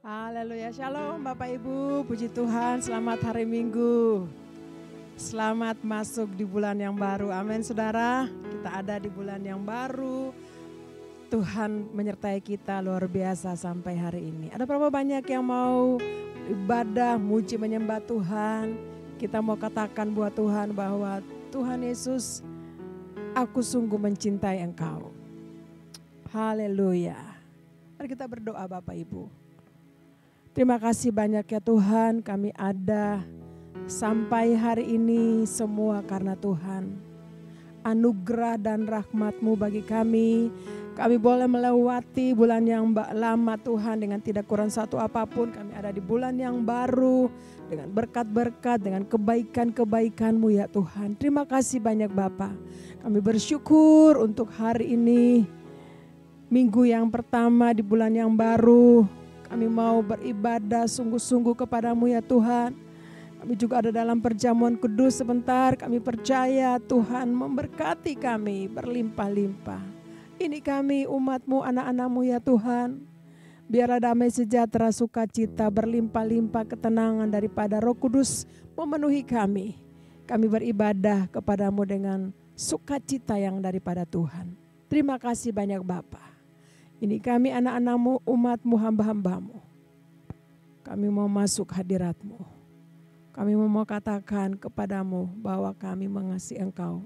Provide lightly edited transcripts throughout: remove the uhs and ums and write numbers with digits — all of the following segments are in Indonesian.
Haleluya, shalom Bapak Ibu, puji Tuhan, selamat hari Minggu. Selamat masuk di bulan yang baru, amin saudara. Kita ada di bulan yang baru, Tuhan menyertai kita luar biasa sampai hari ini. Ada berapa banyak yang mau ibadah, muji menyembah Tuhan. Kita mau katakan buat Tuhan bahwa Tuhan Yesus, aku sungguh mencintai Engkau. Haleluya. Mari kita berdoa Bapak Ibu. Terima kasih banyak ya Tuhan, kami ada sampai hari ini semua karena Tuhan. Anugerah dan rahmat-Mu bagi kami. Kami boleh melewati bulan yang lama Tuhan dengan tidak kurang satu apapun. Kami ada di bulan yang baru dengan berkat-berkat, dengan kebaikan-kebaikan-Mu ya Tuhan. Terima kasih banyak Bapa. Kami bersyukur untuk hari ini, minggu yang pertama di bulan yang baru. Kami mau beribadah sungguh-sungguh kepadamu ya Tuhan. Kami juga ada dalam perjamuan kudus sebentar. Kami percaya Tuhan memberkati kami berlimpah-limpah. Ini kami umat-Mu, anak-anak-Mu ya Tuhan. Biarlah damai sejahtera, sukacita, berlimpah-limpah ketenangan daripada Roh Kudus memenuhi kami. Kami beribadah kepadamu dengan sukacita yang daripada Tuhan. Terima kasih banyak Bapa. Ini kami anak-anak-Mu, umat-Mu, hamba-hamba-Mu. Kami mau masuk hadirat-Mu. Kami mau katakan kepadamu bahwa kami mengasihi Engkau.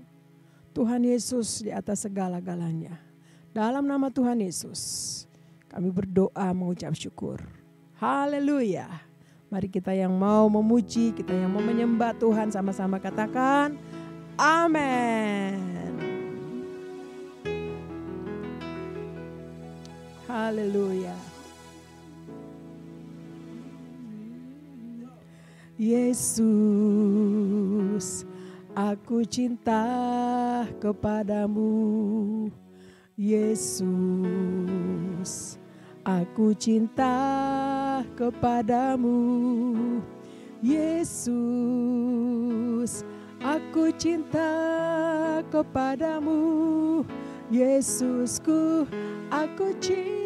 Tuhan Yesus di atas segala-galanya. Dalam nama Tuhan Yesus, kami berdoa mengucap syukur. Haleluya. Mari kita yang mau memuji, kita yang mau menyembah Tuhan sama-sama katakan amin. Haleluya. Yesus, aku cinta kepadamu. Yesus, aku cinta kepadamu. Yesus, aku cinta kepadamu. Yesusku, aku cinta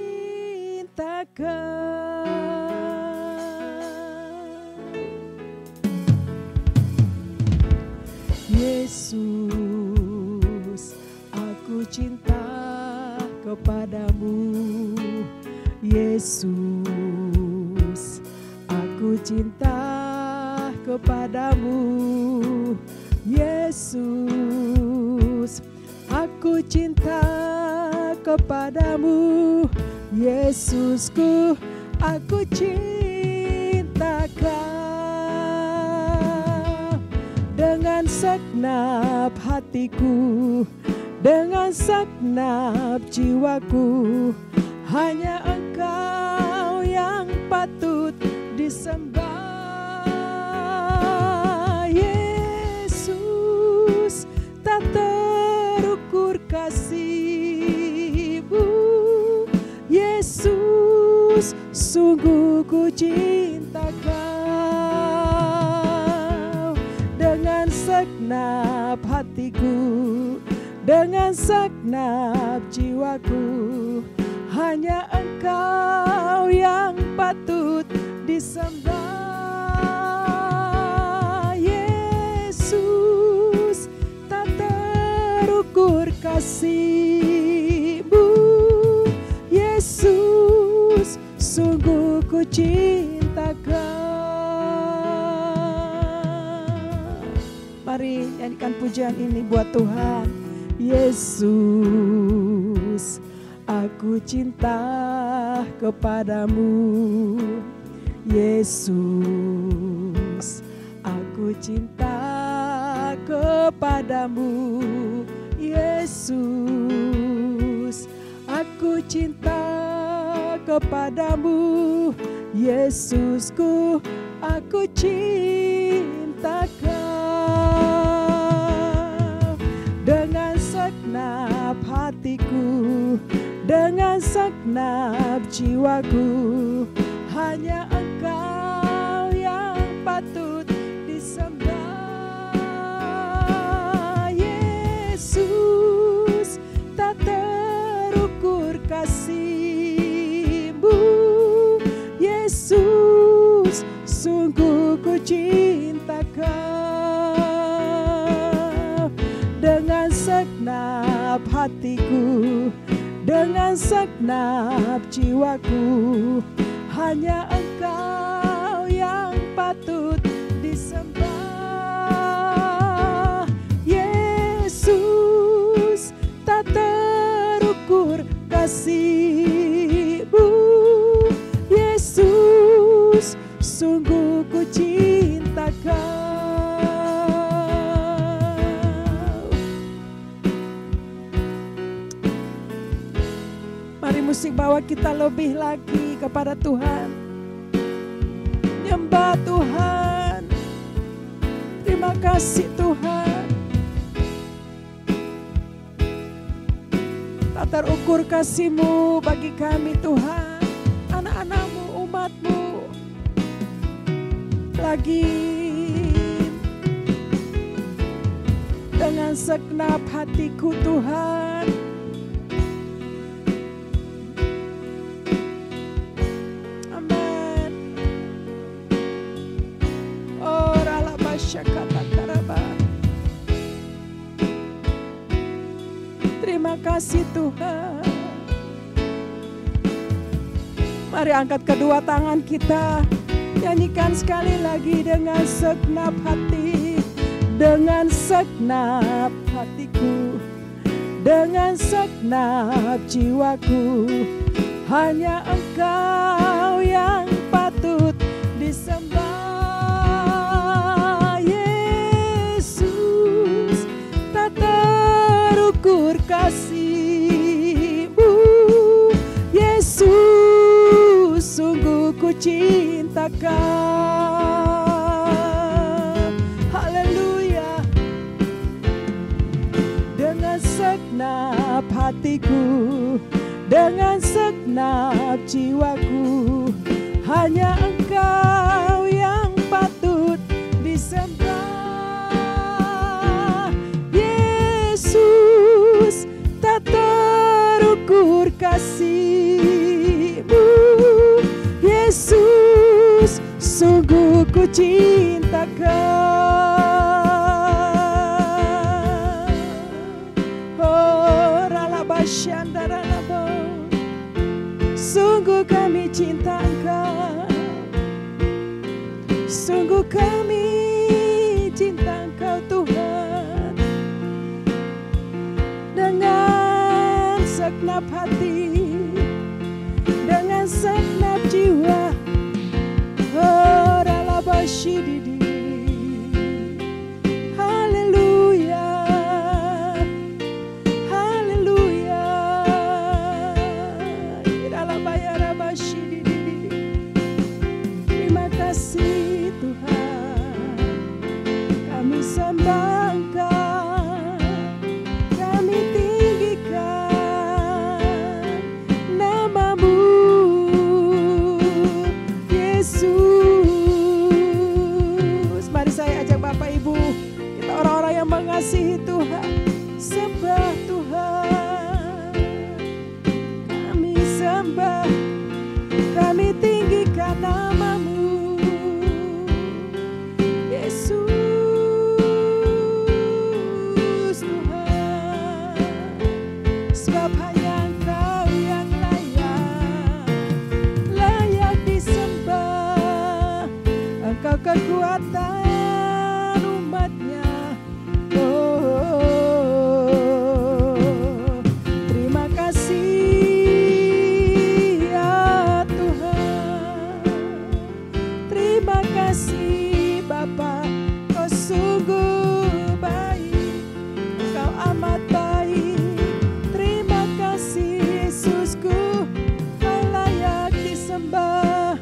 Yesus, aku cinta kepadamu. Yesus, aku cinta kepadamu. Yesus, aku cinta kepadamu. Yesusku, aku cinta Kau. Dengan segenap hatiku, dengan segenap jiwaku, hanya Engkau yang patut disembah. Yesus, tak terukur kasih-Mu. Yesus, sungguh ku cinta Kau. Dengan segenap hatiku, dengan segenap jiwaku, hanya Engkau yang patut disembah. Yesus, tak terukur kasih-Mu. Yesus, sungguh ku cinta Kau. Mari nyanyikan pujian ini buat Tuhan. Yesus, aku cinta kepadamu. Yesus, aku cinta kepadamu. Yesus, aku cinta kepadamu. Yesusku, aku cinta Kau. Dengan segenap hatiku, dengan segenap jiwaku, hanya Engkau yang patut disembah. Yesus, tak terukur kasih-Mu. Yesus, cinta Kau. Dengan segenap hatiku, dengan segenap jiwaku, hanya Engkau yang patut disembah. Yesus, tak terukur kasih-Mu. Yesus, sungguh ku cinta Kau. Mari musik bawa kita lebih lagi kepada Tuhan. Nyembah Tuhan. Terima kasih Tuhan. Tak terukur kasih-Mu bagi kami Tuhan. Anak-anak-Mu, umat-Mu. Lagi dengan segenap hatiku Tuhan. Amin. Oh ralabasyakaraba. Terima kasih Tuhan. Mari angkat kedua tangan kita. Nyanyikan sekali lagi dengan segenap hati, dengan segenap hatiku, dengan segenap jiwaku, hanya Engkau yang patut disembah. Yesus, tak terukur kasih-Mu. Yesus, sungguh ku cinta Kau. Haleluya. Dengan segenap hatiku, dengan segenap jiwaku, hanya Engkau yang patut disembah. Yesus, tak terukur kasih-Mu. Yesus, sungguh ku cinta Kau. Oh ralabasyandaralabo. Sungguh kami cinta Engkau. Sungguh kami cinta Engkau Tuhan. Dengan segenap hati, dengan segenap jiwa. Oh ralabasyididi. Haleluya. Haleluya. Ralabayarabasyididi. Terima kasih Tuhan. Kami sembah Engkau, kami tinggikan nama-Mu, Yesus. Mari saya ajak Bapak Ibu, kita orang-orang yang mengasihi Tuhan, sembah Tuhan. Kami sembah, kami tinggikan nama-Mu, Yesus Tuhan. Sebab hanya Engkau yang layak disembah. Engkau kekuatan umat-Nya. Oh, terima kasih ya Tuhan. Terima kasih Bapa, Kau sungguh baik, Kau amat baik. Terima kasih Yesusku, Kau layak disembah.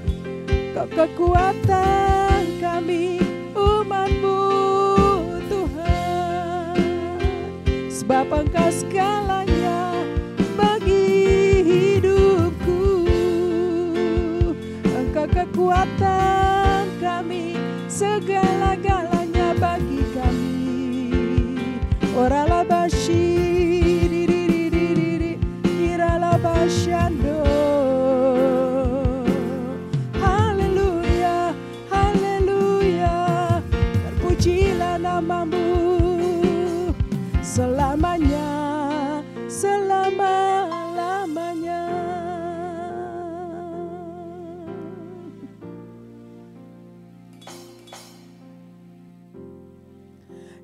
Kau kekuatan kami, umat-Mu Tuhan. Sebab Engkau segalanya bagi hidupku. Engkau kekuatan kami, segala-galanya bagi kami. Oralabashi diri iralabasyando. Haleluya, haleluya.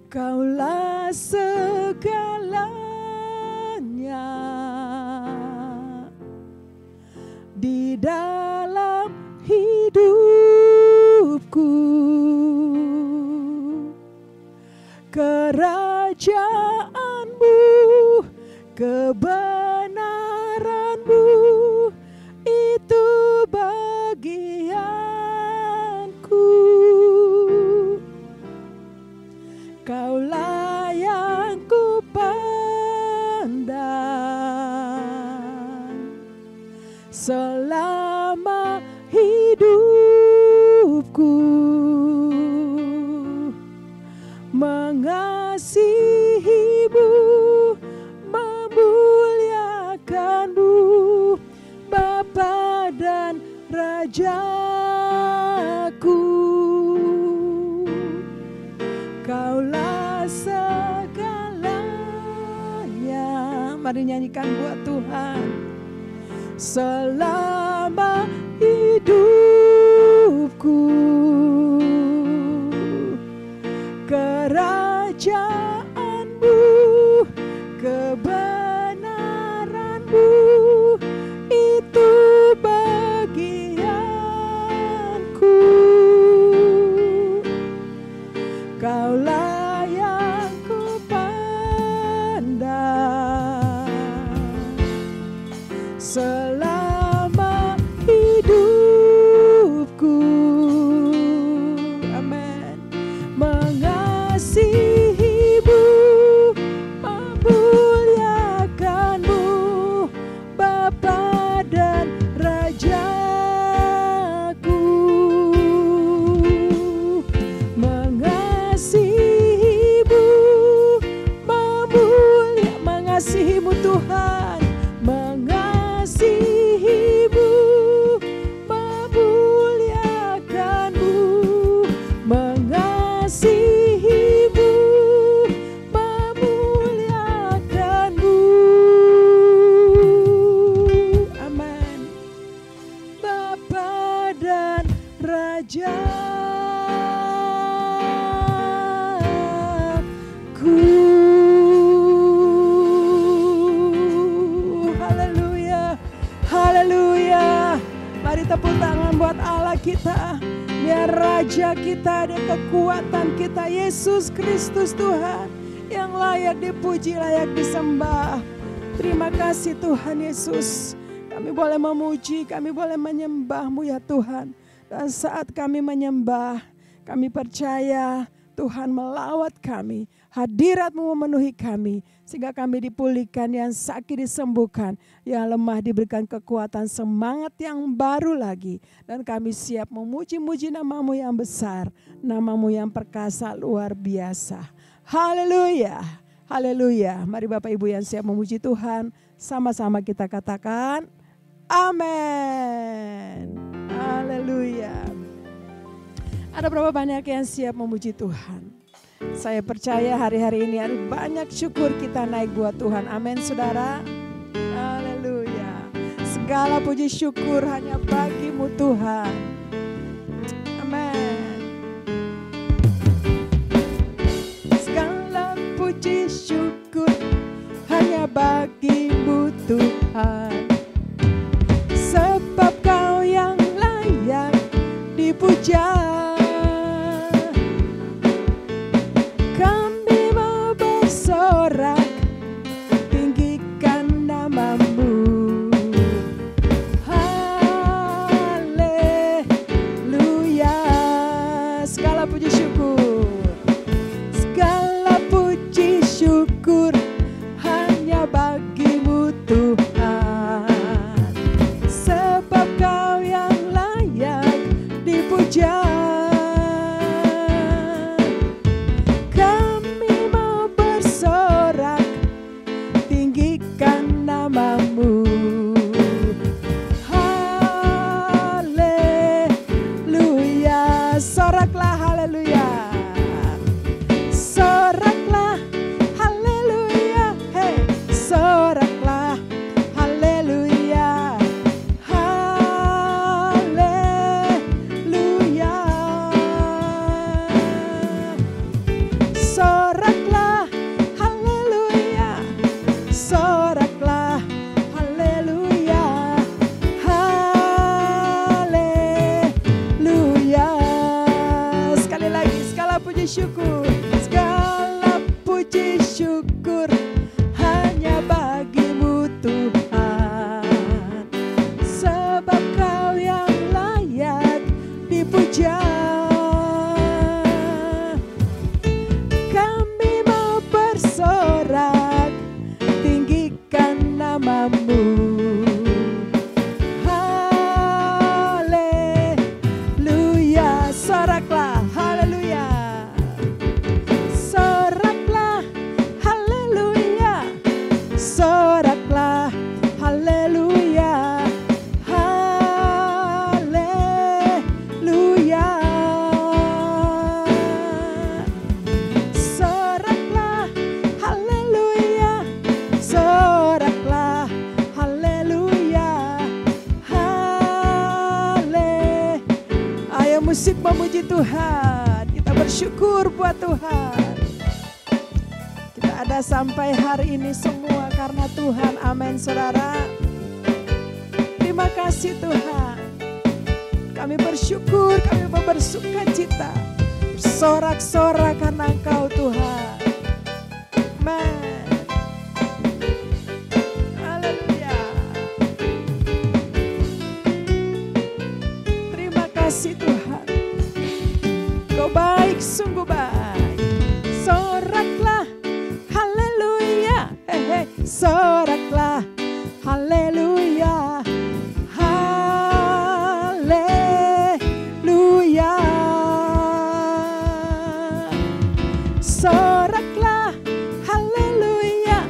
Kaulah segalanya di dalam hidupku. Kerajaanmu, kebenaranmu, itu bagianku. Kaulah yang ku pandang selama hidupku, mengasihimu, memuliakanmu, Bapa dan Rajaku. Kaulah segalanya. Mari nyanyikan buat Tuhan. Selama hidupku, kerajaanmu, kebenaranmu, itu bagianku. Kaulah yang ku pandang selama hidupku. Amin. Mengasihimu, memuliakanmu, Bapa dan Rajaku. Mengasihimu Tuhan, mengasihimu, memuliakanmu, mengasihimu, memuliakanmu. Amin. Bapa dan Rajaku. Haleluya. Mari tepuk tangan buat Allah kita. Dia Raja kita, dia kekuatan kita, Yesus Kristus Tuhan, yang layak dipuji, layak disembah. Terima kasih Tuhan Yesus. Kami boleh memuji, kami boleh menyembah-Mu ya Tuhan. Dan saat kami menyembah, kami percaya Tuhan melawat kami, hadirat-Mu memenuhi kami, sehingga kami dipulihkan, yang sakit disembuhkan, yang lemah diberikan kekuatan, semangat yang baru lagi. Dan kami siap memuji-muji nama-Mu yang besar, nama-Mu yang perkasa luar biasa. Haleluya, haleluya. Mari Bapak Ibu yang siap memuji Tuhan, sama-sama kita katakan amin. Haleluya. Ada berapa banyak yang siap memuji Tuhan? Saya percaya hari-hari ini ada banyak syukur kita naik buat Tuhan. Amin saudara. Haleluya. Segala puji syukur hanya bagi-Mu Tuhan. Amin. Segala puji syukur hanya bagi-Mu Tuhan. Sebab Kau yang layak dipuja. Tinggikan nama-Mu. Haleluya. Segala puji syukur, segala puji syukur hanya bagi bersyukur. Segala puji syukur hanya bagimu Tuhan, sebab Kau yang layak dipuja. Kami mau bersorak, tinggikan namamu. Haleluya, soraklah, haleluya. Soraklah, haleluya. Soraklah, haleluya. Haleluya. Soraklah, haleluya. Soraklah, haleluya. Ayo musik memuji Tuhan. Kita bersyukur buat Tuhan. Kita ada sampai hari ini semua karena Tuhan. Amin saudara. Terima kasih Tuhan. Kami bersyukur, kami bersuka cita, bersorak-sorak karena Engkau Tuhan. Amin. Haleluya. Terima kasih Tuhan. Kau baik, sungguh baik. Soraklah, haleluya. Soraklah, haleluya. Haleluya. Soraklah, haleluya.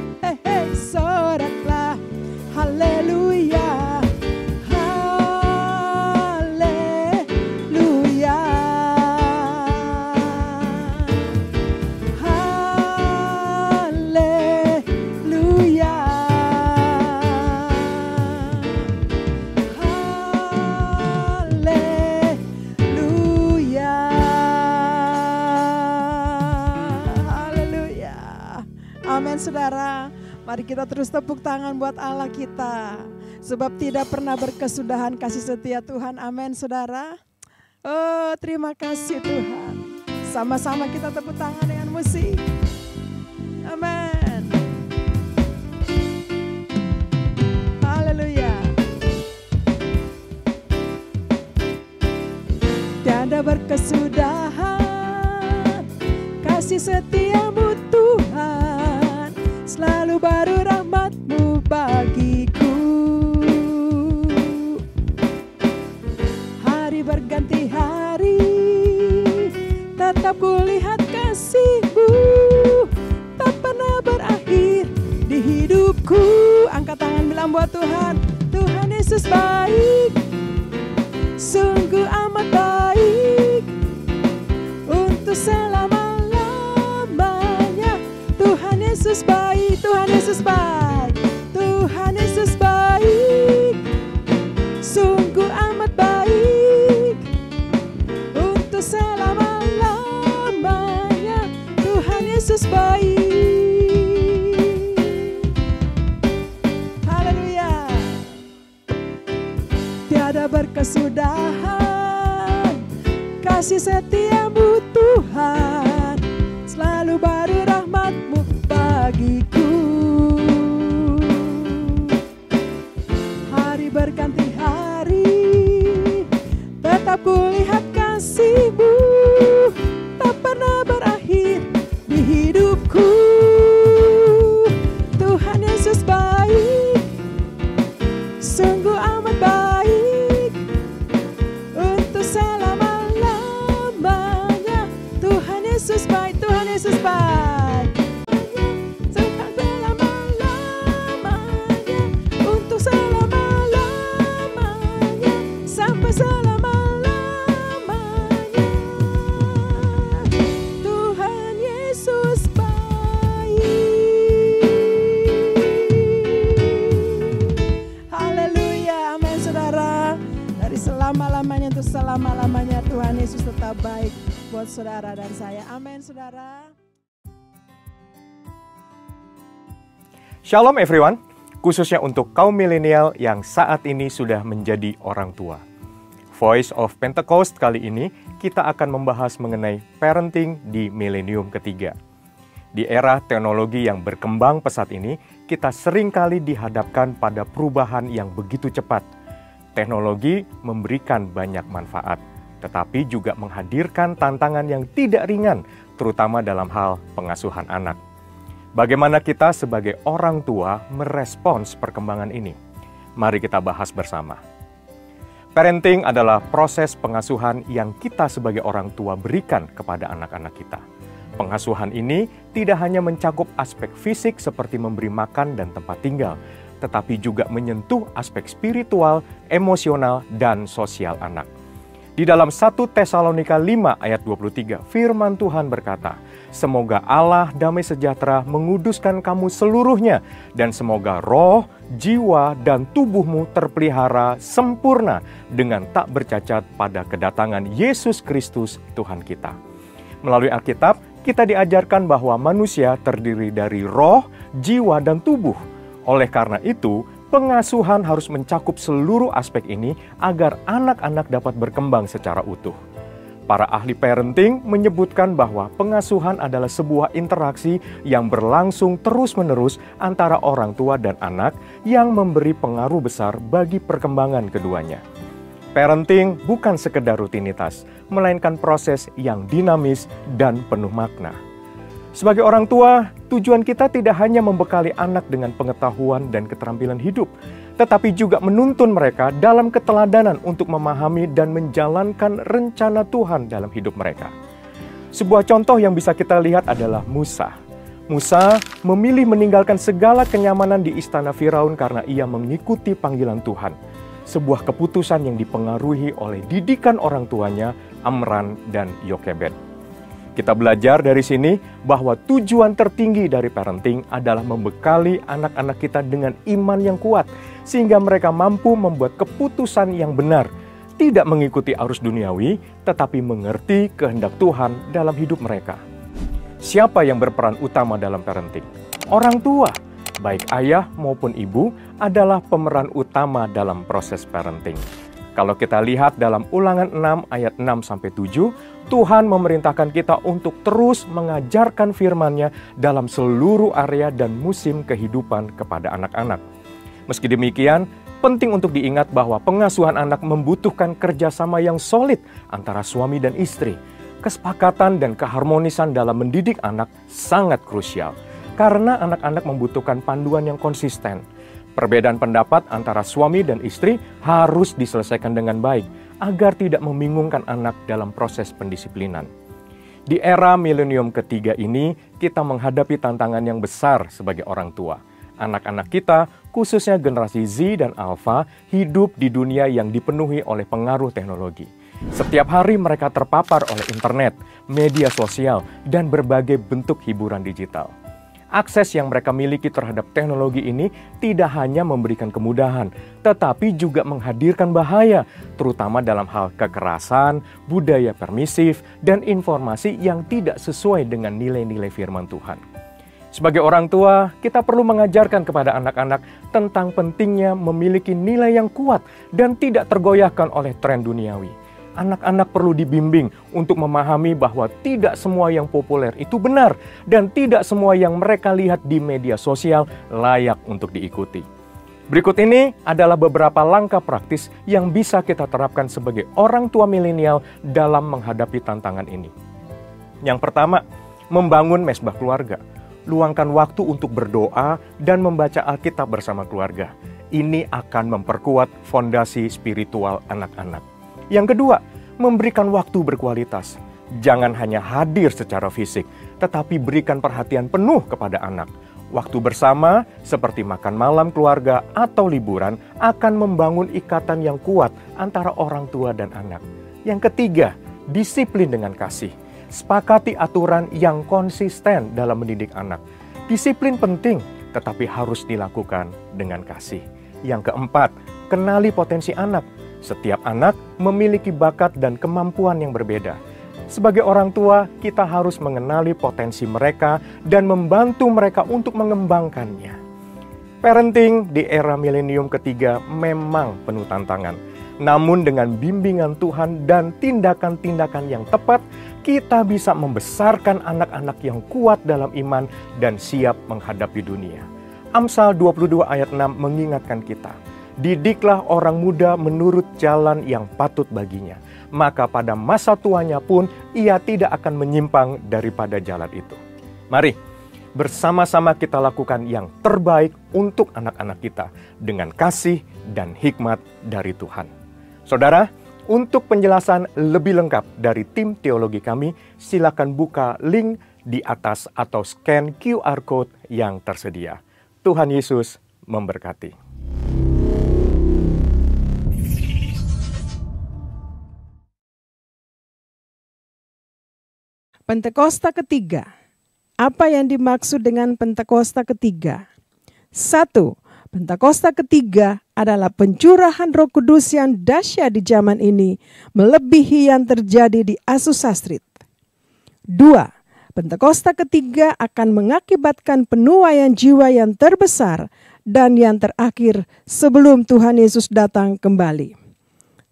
Soraklah, haleluya. Haleluya. Haleluya. Haleluya. Haleluya. Amin saudara. Mari kita terus tepuk tangan buat Allah kita. Sebab tidak pernah berkesudahan kasih setia Tuhan. Amin saudara. Oh terima kasih Tuhan. Sama-sama kita tepuk tangan dengan musik. Amin. Haleluya. Tiada berkesudahan kasih setiamu Tuhan, selalu baru rahmat-Mu bagiku. Hari berganti hari, tetap kulihat kasih-Mu, tak pernah berakhir di hidupku. Angkat tangan bilang buat Tuhan, Tuhan Yesus baik, sungguh amat baik, untuk selama-lamanya. Tuhan Yesus baik, Tuhan Yesus baik, Tuhan Yesus baik, sungguh amat baik, untuk selama-lamanya. Tuhan Yesus baik. Haleluya. Tiada berkesudahan kasih setiamu Tuhan, selalu baru rahmat-Mu bagiku. Hari berganti hari, tetap kulihat kasih-Mu, tak pernah berakhir di hidupku. Tuhan Yesus baik, sungguh amat baik, untuk selama-lamanya. Tuhan Yesus baik, Tuhan Yesus baik, selama-lamanya, untuk selama-lamanya, sampai selama-lamanya. Tuhan Yesus baik. Haleluya, amin saudara. Dari selama-lamanya untuk selama-lamanya Tuhan Yesus tetap baik buat saudara dan saya. Amin saudara. Shalom everyone, khususnya untuk kaum milenial yang saat ini sudah menjadi orang tua. Voice of Pentecost kali ini kita akan membahas mengenai parenting di milenium ketiga. Di era teknologi yang berkembang pesat ini, kita seringkali dihadapkan pada perubahan yang begitu cepat. Teknologi memberikan banyak manfaat, tetapi juga menghadirkan tantangan yang tidak ringan, terutama dalam hal pengasuhan anak. Bagaimana kita sebagai orang tua merespons perkembangan ini? Mari kita bahas bersama. Parenting adalah proses pengasuhan yang kita sebagai orang tua berikan kepada anak-anak kita. Pengasuhan ini tidak hanya mencakup aspek fisik seperti memberi makan dan tempat tinggal, tetapi juga menyentuh aspek spiritual, emosional, dan sosial anak. Di dalam 1 Tesalonika 5 ayat 23, firman Tuhan berkata, "Semoga Allah damai sejahtera menguduskan kamu seluruhnya, dan semoga roh, jiwa, dan tubuhmu terpelihara sempurna dengan tak bercacat pada kedatangan Yesus Kristus Tuhan kita." Melalui Alkitab, kita diajarkan bahwa manusia terdiri dari roh, jiwa, dan tubuh. Oleh karena itu, pengasuhan harus mencakup seluruh aspek ini agar anak-anak dapat berkembang secara utuh. Para ahli parenting menyebutkan bahwa pengasuhan adalah sebuah interaksi yang berlangsung terus-menerus antara orang tua dan anak yang memberi pengaruh besar bagi perkembangan keduanya. Parenting bukan sekedar rutinitas, melainkan proses yang dinamis dan penuh makna. Sebagai orang tua, tujuan kita tidak hanya membekali anak dengan pengetahuan dan keterampilan hidup, tetapi juga menuntun mereka dalam keteladanan untuk memahami dan menjalankan rencana Tuhan dalam hidup mereka. Sebuah contoh yang bisa kita lihat adalah Musa. Musa memilih meninggalkan segala kenyamanan di istana Firaun karena ia mengikuti panggilan Tuhan. Sebuah keputusan yang dipengaruhi oleh didikan orang tuanya, Amran dan Yokebed. Kita belajar dari sini bahwa tujuan tertinggi dari parenting adalah membekali anak-anak kita dengan iman yang kuat, sehingga mereka mampu membuat keputusan yang benar, tidak mengikuti arus duniawi, tetapi mengerti kehendak Tuhan dalam hidup mereka. Siapa yang berperan utama dalam parenting? Orang tua, baik ayah maupun ibu, adalah pemeran utama dalam proses parenting. Kalau kita lihat dalam Ulangan 6 ayat 6-7, Tuhan memerintahkan kita untuk terus mengajarkan firman-Nya dalam seluruh area dan musim kehidupan kepada anak-anak. Meski demikian, penting untuk diingat bahwa pengasuhan anak membutuhkan kerjasama yang solid antara suami dan istri. Kesepakatan dan keharmonisan dalam mendidik anak sangat krusial, karena anak-anak membutuhkan panduan yang konsisten. Perbedaan pendapat antara suami dan istri harus diselesaikan dengan baik agar tidak membingungkan anak dalam proses pendisiplinan. Di era milenium ketiga ini, kita menghadapi tantangan yang besar sebagai orang tua. Anak-anak kita, khususnya generasi Z dan Alpha, hidup di dunia yang dipenuhi oleh pengaruh teknologi. Setiap hari mereka terpapar oleh internet, media sosial, dan berbagai bentuk hiburan digital. Akses yang mereka miliki terhadap teknologi ini tidak hanya memberikan kemudahan, tetapi juga menghadirkan bahaya, terutama dalam hal kekerasan, budaya permisif, dan informasi yang tidak sesuai dengan nilai-nilai firman Tuhan. Sebagai orang tua, kita perlu mengajarkan kepada anak-anak tentang pentingnya memiliki nilai yang kuat dan tidak tergoyahkan oleh tren duniawi. Anak-anak perlu dibimbing untuk memahami bahwa tidak semua yang populer itu benar dan tidak semua yang mereka lihat di media sosial layak untuk diikuti. Berikut ini adalah beberapa langkah praktis yang bisa kita terapkan sebagai orang tua milenial dalam menghadapi tantangan ini. Yang pertama, membangun mesbah keluarga. Luangkan waktu untuk berdoa dan membaca Alkitab bersama keluarga. Ini akan memperkuat fondasi spiritual anak-anak. Yang kedua, memberikan waktu berkualitas. Jangan hanya hadir secara fisik, tetapi berikan perhatian penuh kepada anak. Waktu bersama, seperti makan malam keluarga atau liburan, akan membangun ikatan yang kuat antara orang tua dan anak. Yang ketiga, disiplin dengan kasih. Sepakati aturan yang konsisten dalam mendidik anak. Disiplin penting, tetapi harus dilakukan dengan kasih. Yang keempat, kenali potensi anak. Setiap anak memiliki bakat dan kemampuan yang berbeda. Sebagai orang tua, kita harus mengenali potensi mereka dan membantu mereka untuk mengembangkannya. Parenting di era milenium ketiga memang penuh tantangan. Namun dengan bimbingan Tuhan dan tindakan-tindakan yang tepat, kita bisa membesarkan anak-anak yang kuat dalam iman dan siap menghadapi dunia. Amsal 22 ayat 6 mengingatkan kita, didiklah orang muda menurut jalan yang patut baginya, maka pada masa tuanya pun ia tidak akan menyimpang daripada jalan itu. Mari, bersama-sama kita lakukan yang terbaik untuk anak-anak kita dengan kasih dan hikmat dari Tuhan. Saudara, untuk penjelasan lebih lengkap dari tim teologi kami, silakan buka link di atas atau scan QR Code yang tersedia. Tuhan Yesus memberkati. Pentakosta ketiga. Apa yang dimaksud dengan Pentakosta ketiga? 1. Pentakosta ketiga adalah pencurahan Roh Kudus yang dahsyat di zaman ini, melebihi yang terjadi di Azusa Street. 2. Pentakosta ketiga akan mengakibatkan penuaian jiwa yang terbesar dan yang terakhir sebelum Tuhan Yesus datang kembali.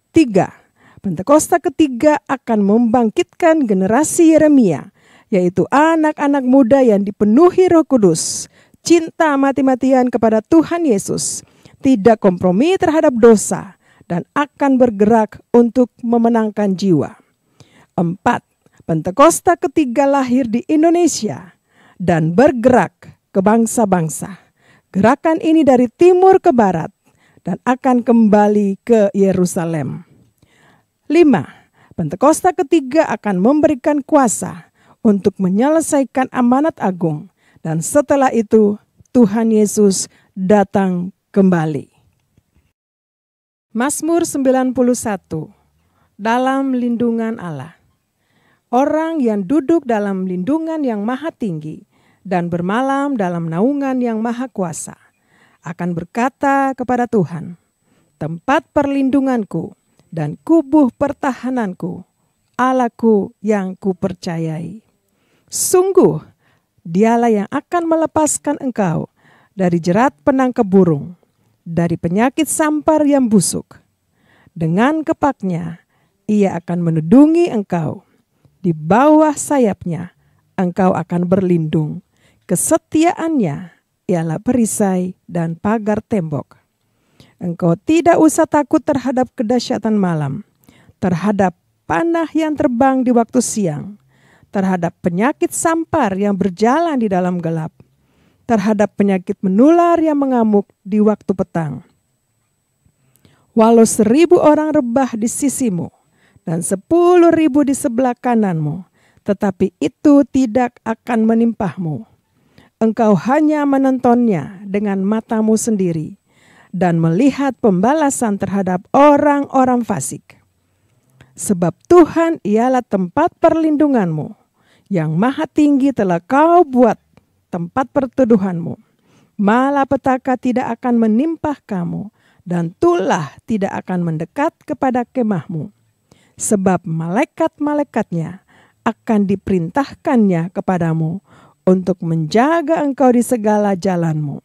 3. Pentakosta ketiga akan membangkitkan generasi Yeremia, yaitu anak-anak muda yang dipenuhi Roh Kudus, cinta mati-matian kepada Tuhan Yesus, tidak kompromi terhadap dosa, dan akan bergerak untuk memenangkan jiwa. 4. Pentakosta ketiga lahir di Indonesia dan bergerak ke bangsa-bangsa. Gerakan ini dari timur ke barat dan akan kembali ke Yerusalem. 5. Pentakosta ketiga akan memberikan kuasa untuk menyelesaikan amanat agung, dan setelah itu Tuhan Yesus datang kembali. Mazmur 91. Dalam lindungan Allah. Orang yang duduk dalam lindungan yang maha tinggi dan bermalam dalam naungan yang maha kuasa akan berkata kepada Tuhan, tempat perlindunganku dan kubuh pertahananku, Allahku yang kupercayai. Sungguh, dialah yang akan melepaskan engkau dari jerat penangkap burung, dari penyakit sampar yang busuk. Dengan kepaknya, ia akan menudungi engkau. Di bawah sayapnya, engkau akan berlindung. Kesetiaannya ialah perisai dan pagar tembok. Engkau tidak usah takut terhadap kedahsyatan malam, terhadap panah yang terbang di waktu siang, terhadap penyakit sampar yang berjalan di dalam gelap, terhadap penyakit menular yang mengamuk di waktu petang. Walau 1.000 orang rebah di sisimu, dan 10.000 di sebelah kananmu, tetapi itu tidak akan menimpahmu. Engkau hanya menontonnya dengan matamu sendiri dan melihat pembalasan terhadap orang-orang fasik. Sebab Tuhan ialah tempat perlindunganmu, yang maha tinggi telah kau buat tempat perteduhanmu. Malapetaka tidak akan menimpah kamu, dan tulah tidak akan mendekat kepada kemahmu. Sebab malaikat-malaikatnya akan diperintahkannya kepadamu untuk menjaga engkau di segala jalanmu.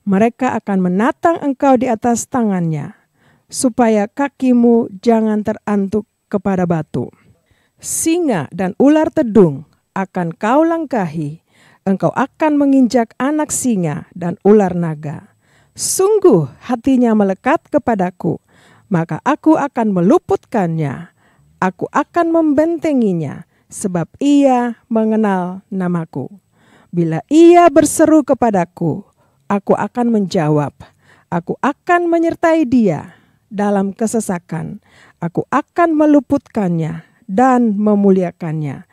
Mereka akan menatang engkau di atas tangannya, supaya kakimu jangan terantuk kepada batu. Singa dan ular tedung akan kau langkahi, engkau akan menginjak anak singa dan ular naga. Sungguh hatinya melekat kepadaku, maka aku akan meluputkannya, aku akan membentenginya, sebab ia mengenal namaku. Bila ia berseru kepadaku, aku akan menjawab, aku akan menyertai dia dalam kesesakan, aku akan meluputkannya dan memuliakannya.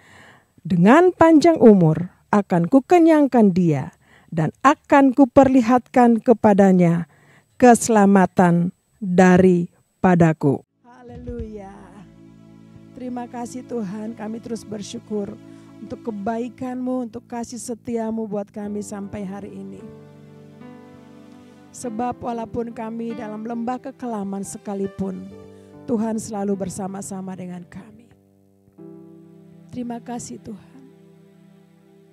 Dengan panjang umur akan kukenyangkan dia, dan akan kuperlihatkan kepadanya keselamatan daripadaku. Haleluya. Terima kasih Tuhan, kami terus bersyukur untuk kebaikan-Mu, untuk kasih setia-Mu buat kami sampai hari ini. Sebab walaupun kami dalam lembah kekelaman sekalipun, Tuhan selalu bersama-sama dengan kami. Terima kasih Tuhan.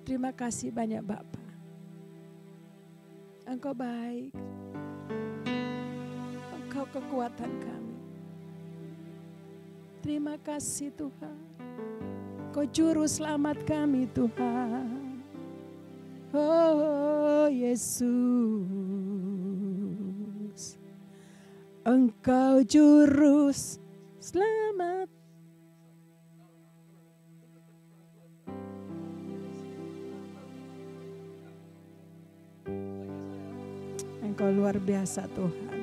Terima kasih banyak Bapa. Engkau baik. Engkau kekuatan kami. Terima kasih Tuhan. Kau juru selamat kami Tuhan. Oh Yesus, Engkau juru selamat. Engkau luar biasa Tuhan.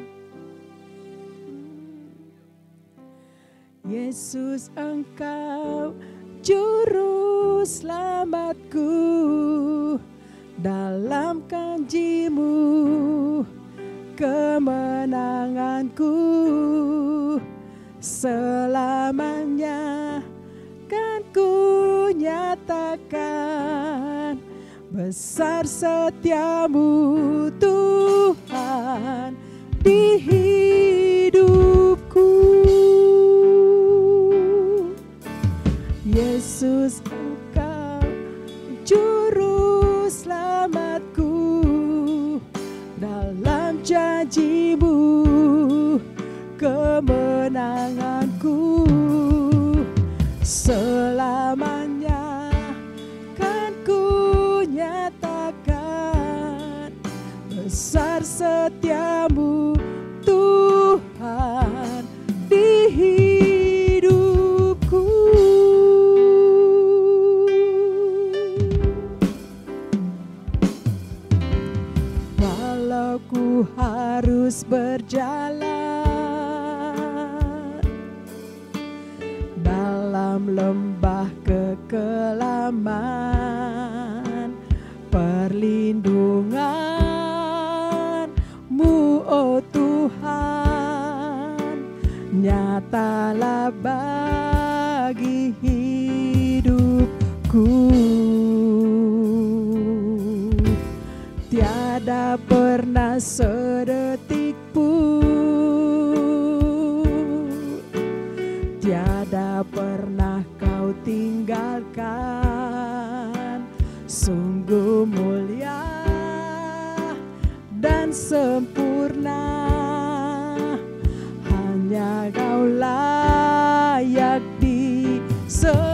Yesus, Engkau juru selamatku, dalam janji-Mu kemenanganku, selamanya kan ku nyatakan besar setiamu Tuhan di hidupku. Yesus, Engkau juru selamatku, dalam janji-Mu kemenanganku, selamanya kan ku nyatakan besar setiamu Tuhan di hidupku. Walau ku harus berjalan dalam lembah kekelaman, perlindungan-Mu oh Tuhan nyatalah bagi hidupku. Tiada pernah sedetik pun, tiada pernah Kau tinggalkan. Sungguh mulia dan sempurna, hanya Kau layak disembah.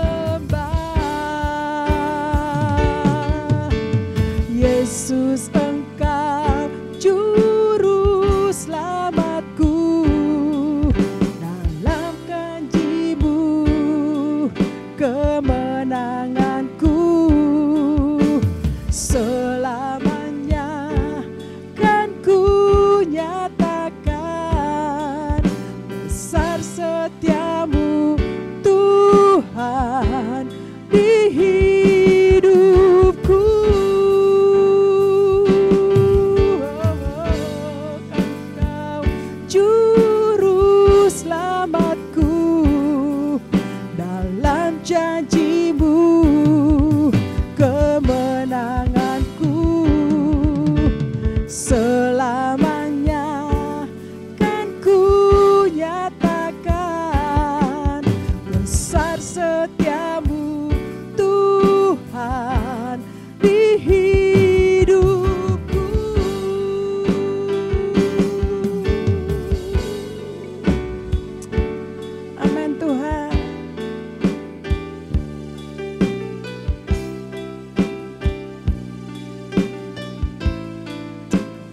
Yesus, Engkau juru selamatku, dalam janji-Mu kemenanganku, selamanya kan ku nyatakan besar setiamu Tuhan di hidupku. Engkau juru selamatku, dalam janji-Mu kemenanganku, selamanya kan ku nyatakan besar setiamu Tuhan di hidupku. Amin Tuhan.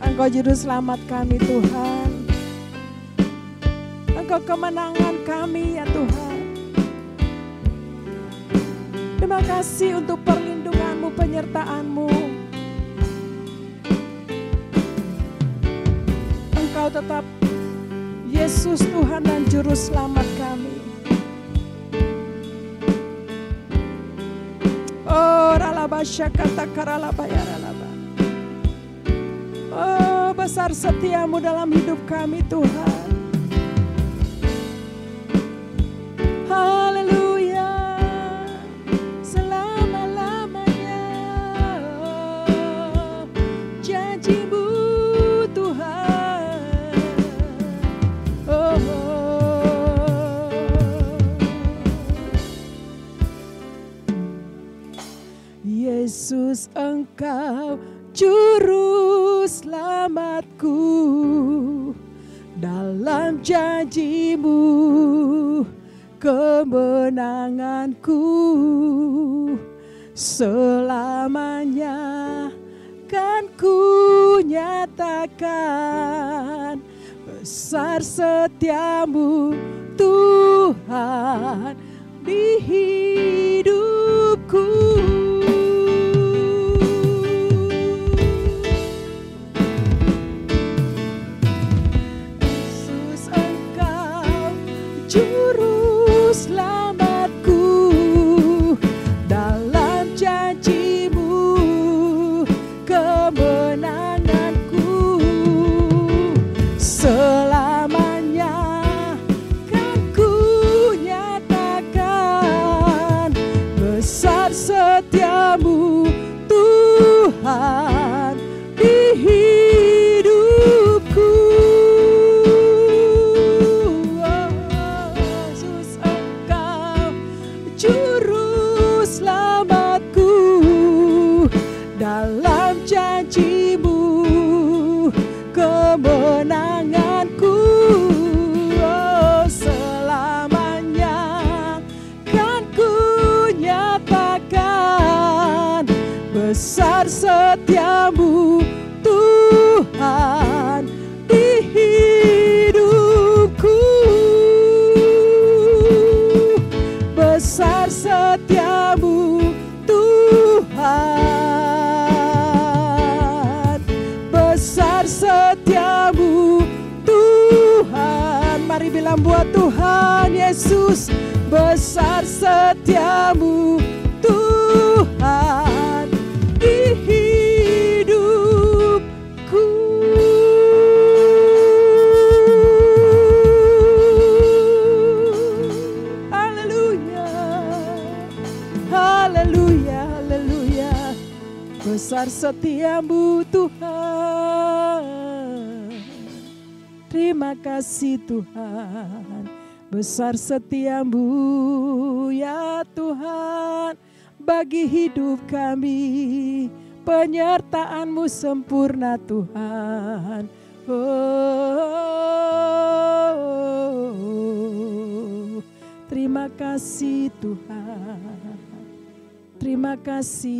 Engkau juru selamat kami Tuhan. Engkau kemenangan kami ya Tuhan. Terima kasih untuk perlindungan-Mu, penyertaan-Mu. Engkau tetap Yesus Tuhan dan juru selamat kami. Oh ralaba syakata karalaba ya ralaba. Oh besar setia-Mu dalam hidup kami Tuhan. Haleluya, selama-lamanya janji-Mu Tuhan. Oh, Yesus, Engkau juru selamatku, dalam janji-Mu kemenanganku selamanya kan ku nyatakan besar setiamu Tuhan di hidupku. Yesus, Engkau juru selamatku, dalam janji-Mu kemenanganku selamanya kan ku nyatakan besar setiamu Tuhan di hidupku. Oh, Yesus, Engkau juru selamatku, dalam janji-Mu kemenanganku selamanya kan ku nyatakan besar setiamu Tuhan di hidupku. Besar setiamu Tuhan, besar setiamu Tuhan. Mari bilang buat Tuhan Yesus, besar setiamu Tuhan di hidupku. Haleluya, haleluya, haleluya. Besar setiamu Tuhan. Terima kasih Tuhan. Besar setiamu ya Tuhan bagi hidup kami. Penyertaan-Mu sempurna Tuhan. Oh, terima kasih Tuhan. Terima kasih.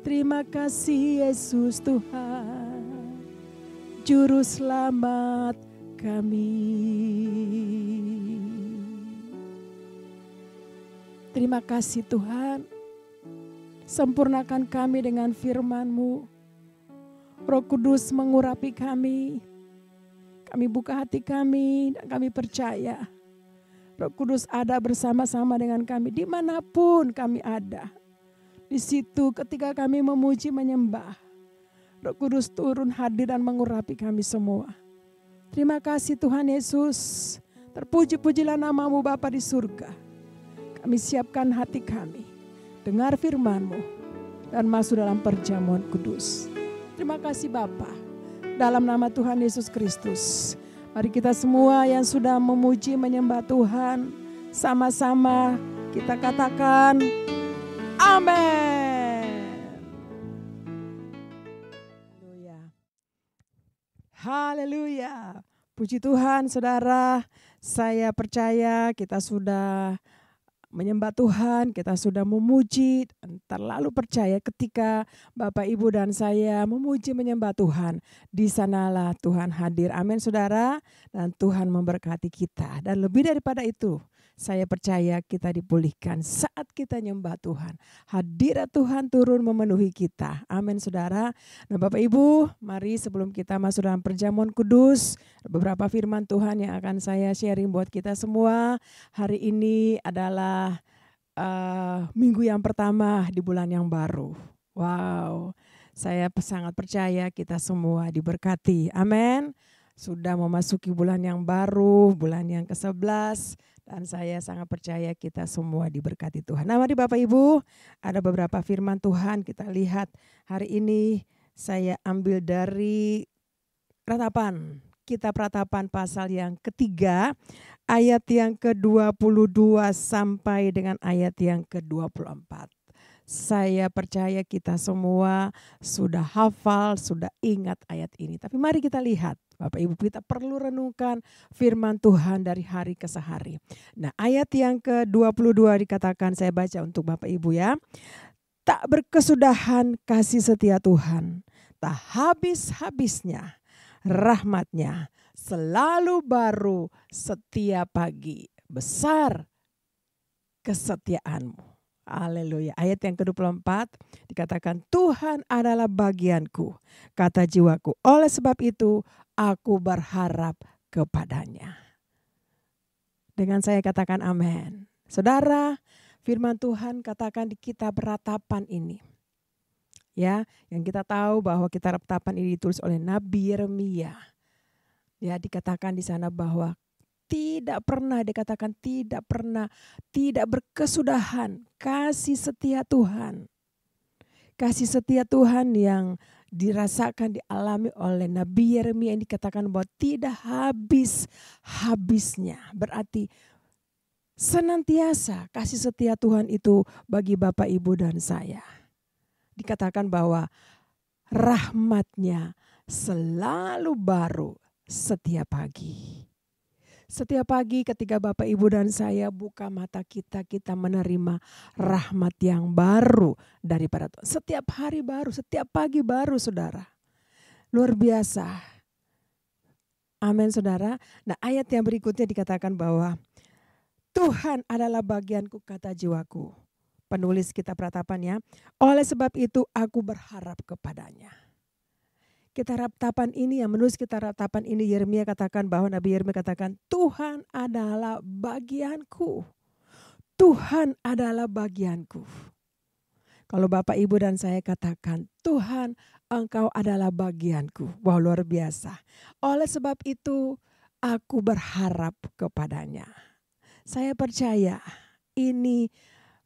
Terima kasih Yesus Tuhan, Juru Selamat kami. Terima kasih Tuhan, sempurnakan kami dengan firman-Mu. Roh Kudus mengurapi kami. Kami buka hati kami dan kami percaya Roh Kudus ada bersama-sama dengan kami dimanapun kami ada. Di situ ketika kami memuji menyembah, Roh Kudus turun hadir dan mengurapi kami semua. Terima kasih Tuhan Yesus. Terpuji-pujilah nama-Mu Bapa di surga. Kami siapkan hati kami, dengar firman-Mu dan masuk dalam perjamuan kudus. Terima kasih Bapa. Dalam nama Tuhan Yesus Kristus, mari kita semua yang sudah memuji menyembah Tuhan, sama-sama kita katakan amin. Haleluya. Puji Tuhan saudara, saya percaya kita sudah menyembah Tuhan, kita sudah memuji, dan terlalu percaya ketika Bapak Ibu dan saya memuji menyembah Tuhan, di sanalah Tuhan hadir. Amin saudara, dan Tuhan memberkati kita. Dan lebih daripada itu, saya percaya kita dipulihkan saat kita nyembah Tuhan. Hadirat Tuhan turun memenuhi kita. Amin saudara. Nah Bapak Ibu, mari sebelum kita masuk dalam perjamuan kudus, beberapa firman Tuhan yang akan saya sharing buat kita semua. Hari ini adalah minggu yang pertama di bulan yang baru. Wow, saya sangat percaya kita semua diberkati. Amin. Sudah memasuki bulan yang baru, bulan yang ke-11. Dan saya sangat percaya kita semua diberkati Tuhan. Nah mari Bapak Ibu, ada beberapa firman Tuhan kita lihat hari ini. Saya ambil dari Ratapan, Kitab Ratapan pasal yang ketiga, ayat yang ke-22 sampai dengan ayat yang ke-24. Saya percaya kita semua sudah hafal, sudah ingat ayat ini. Tapi mari kita lihat Bapak Ibu, kita perlu renungkan firman Tuhan dari hari ke hari. Nah, ayat yang ke-22 dikatakan, saya baca untuk Bapak Ibu ya. Tak berkesudahan kasih setia Tuhan, tak habis-habisnya rahmat-Nya, selalu baru setiap pagi. Besar kesetiaan-Mu. Haleluya. Ayat yang ke-24 dikatakan, Tuhan adalah bagianku, kata jiwaku. Oleh sebab itu aku berharap kepadanya. Dengan saya katakan amin. Saudara, firman Tuhan katakan di kitab Ratapan ini. Ya, yang kita tahu bahwa kitab Ratapan ini ditulis oleh Nabi Yeremia. Ya, dikatakan di sana bahwa tidak pernah, dikatakan tidak berkesudahan kasih setia Tuhan. Kasih setia Tuhan yang dirasakan, dialami oleh Nabi Yeremia yang dikatakan bahwa tidak habis-habisnya. Berarti senantiasa kasih setia Tuhan itu bagi Bapak, Ibu, dan saya. Dikatakan bahwa rahmat-Nya selalu baru setiap pagi. Setiap pagi ketika Bapak, Ibu, dan saya buka mata kita menerima rahmat yang baru daripada Tuhan. Setiap hari baru, setiap pagi baru, saudara. Luar biasa. Amin, saudara. Nah, ayat yang berikutnya dikatakan bahwa Tuhan adalah bagianku, kata jiwaku. Penulis kitab Ratapan ya. Oleh sebab itu aku berharap kepadanya. Kitab Ratapan ini, yang menulis kitab Ratapan ini, Yeremia katakan bahwa Nabi Yeremia katakan, Tuhan adalah bagianku. Tuhan adalah bagianku. Kalau Bapak, Ibu, dan saya katakan, Tuhan, Engkau adalah bagianku. Wah, luar biasa. Oleh sebab itu aku berharap kepadanya. Saya percaya ini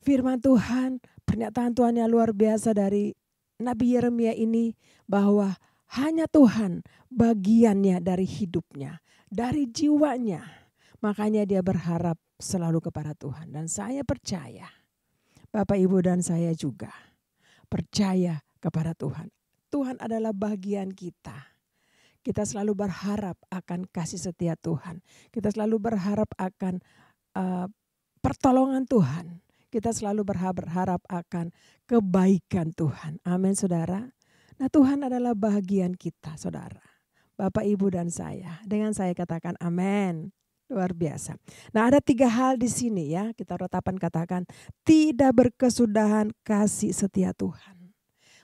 firman Tuhan, pernyataan Tuhan yang luar biasa dari Nabi Yeremia ini, bahwa hanya Tuhan bagiannya dari hidupnya, dari jiwanya. Makanya dia berharap selalu kepada Tuhan. Dan saya percaya, Bapak, Ibu, dan saya juga percaya kepada Tuhan. Tuhan adalah bagian kita. Kita selalu berharap akan kasih setia Tuhan. Kita selalu berharap akan pertolongan Tuhan. Kita selalu berharap akan kebaikan Tuhan. Amin, saudara. Nah, Tuhan adalah bagian kita, saudara. Bapak, Ibu, dan saya. Dengan saya katakan amin. Luar biasa. Nah, ada 3 hal di sini ya. Kita Ratapan katakan tidak berkesudahan kasih setia Tuhan.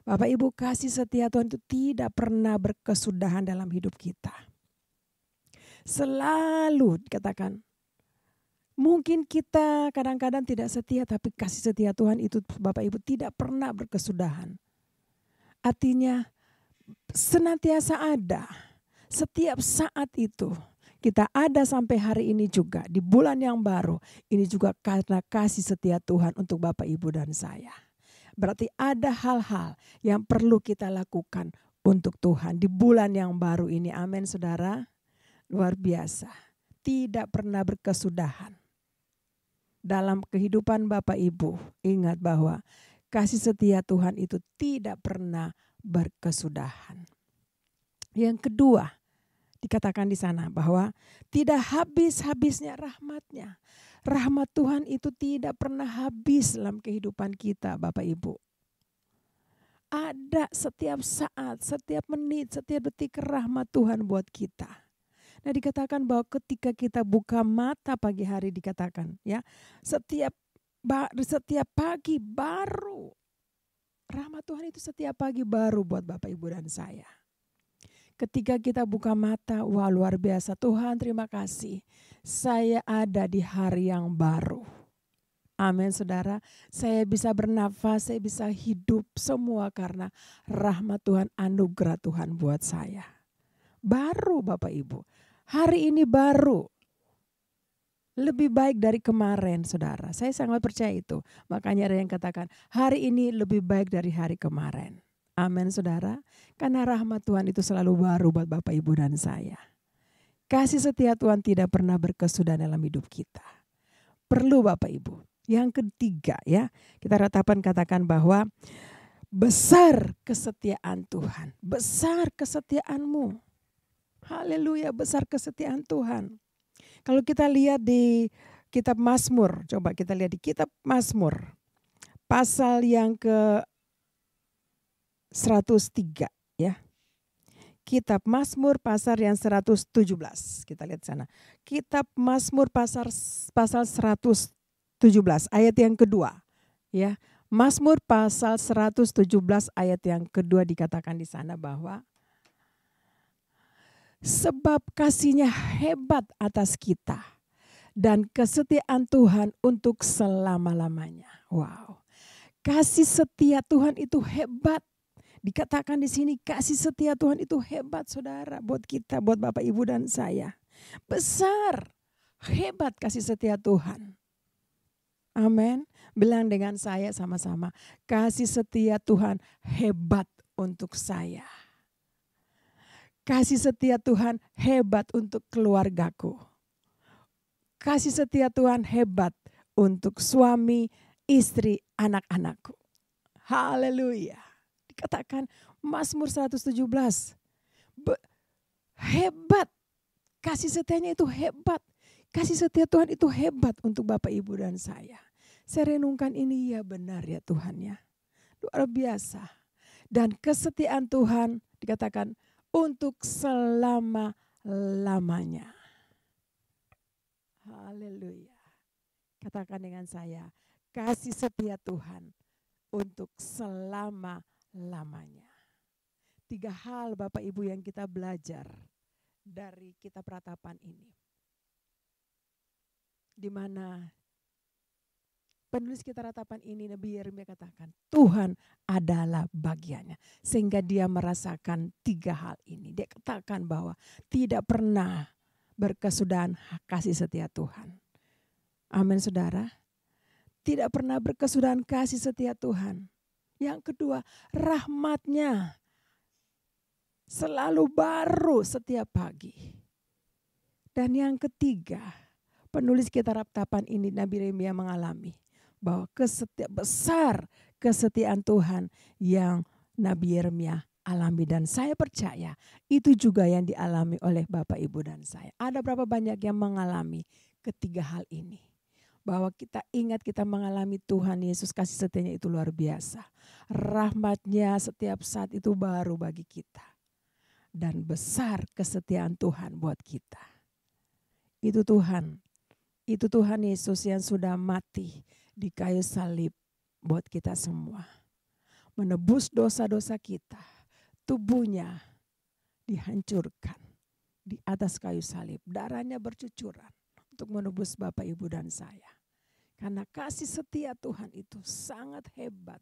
Bapak, Ibu, kasih setia Tuhan itu tidak pernah berkesudahan dalam hidup kita. Selalu dikatakan, mungkin kita kadang-kadang tidak setia, tapi kasih setia Tuhan itu, Bapak, Ibu, tidak pernah berkesudahan. Artinya senantiasa ada, setiap saat itu. Kita ada sampai hari ini juga, di bulan yang baru. Ini juga karena kasih setia Tuhan untuk Bapak, Ibu, dan saya. Berarti ada hal-hal yang perlu kita lakukan untuk Tuhan di bulan yang baru ini. Amin, saudara. Luar biasa. Tidak pernah berkesudahan. Dalam kehidupan Bapak, Ibu, ingat bahwa kasih setia Tuhan itu tidak pernah berkesudahan. Yang kedua, dikatakan di sana bahwa tidak habis-habisnya rahmat-Nya. Rahmat Tuhan itu tidak pernah habis dalam kehidupan kita, Bapak, Ibu. Ada setiap saat, setiap menit, setiap detik rahmat Tuhan buat kita. Nah, dikatakan bahwa ketika kita buka mata pagi hari, dikatakan ya, setiap pagi baru. Rahmat Tuhan itu setiap pagi baru buat Bapak, Ibu, dan saya. Ketika kita buka mata, wah, luar biasa. Tuhan, terima kasih. Saya ada di hari yang baru. Amin, saudara. Saya bisa bernafas, saya bisa hidup semua karena rahmat Tuhan, anugerah Tuhan buat saya. Baru, Bapak, Ibu. Hari ini baru. Lebih baik dari kemarin, saudara. Saya sangat percaya itu. Makanya ada yang katakan, hari ini lebih baik dari hari kemarin. Amin, saudara. Karena rahmat Tuhan itu selalu baru buat Bapak, Ibu, dan saya. Kasih setia Tuhan tidak pernah berkesudahan dalam hidup kita. Perlu, Bapak, Ibu. Yang ketiga ya, kita Ratapan katakan bahwa besar kesetiaan Tuhan. Besar kesetiaan-Mu. Haleluya, besar kesetiaan Tuhan. Kalau kita lihat di kitab Mazmur, coba kita lihat di kitab Mazmur, pasal yang ke 103 ya. Kitab Mazmur pasal yang 117. Kita lihat sana. Kitab Mazmur pasal 117 ayat yang kedua. Ya. Mazmur pasal 117 ayat yang kedua dikatakan di sana bahwa sebab kasih-Nya hebat atas kita dan kesetiaan Tuhan untuk selama-lamanya. Wow. Kasih setia Tuhan itu hebat. Dikatakan di sini kasih setia Tuhan itu hebat, saudara, buat kita, buat Bapak, Ibu, dan saya. Besar, hebat kasih setia Tuhan. Amin. Bilang dengan saya sama-sama, kasih setia Tuhan hebat untuk saya. Kasih setia Tuhan hebat untuk keluargaku. Kasih setia Tuhan hebat untuk suami, istri, anak-anakku. Haleluya. Dikatakan Mazmur 117. Hebat. Kasih setianya itu hebat. Kasih setia Tuhan itu hebat untuk Bapak, Ibu, dan saya. Saya renungkan ini, ya benar ya Tuhan ya. Luar biasa. Dan kesetiaan Tuhan dikatakan untuk selama-lamanya. Haleluya. Katakan dengan saya, kasih setia Tuhan untuk selama-lamanya. 3 hal Bapak Ibu yang kita belajar dari kitab Ratapan ini. Di mana penulis kitab Ratapan ini Nabi Yeremia katakan Tuhan adalah bagiannya. Sehingga dia merasakan 3 hal ini. Dia katakan bahwa tidak pernah berkesudahan kasih setia Tuhan. Amin saudara. Tidak pernah berkesudahan kasih setia Tuhan. Yang kedua, rahmat-Nya selalu baru setiap pagi. Dan yang ketiga, penulis kitab Ratapan ini Nabi Yeremia mengalami bahwa besar kesetiaan Tuhan yang Nabi Yeremia alami, dan saya percaya itu juga yang dialami oleh Bapak, Ibu, dan saya. Ada berapa banyak yang mengalami ketiga hal ini? Bahwa kita ingat kita mengalami Tuhan Yesus, kasih setianya itu luar biasa. Rahmat-Nya setiap saat itu baru bagi kita. Dan besar kesetiaan Tuhan buat kita. Itu Tuhan. Itu Tuhan Yesus yang sudah mati di kayu salib buat kita semua. Menebus dosa-dosa kita. Tubuhnya dihancurkan di atas kayu salib. Darahnya bercucuran untuk menebus Bapak, Ibu, dan saya. Karena kasih setia Tuhan itu sangat hebat,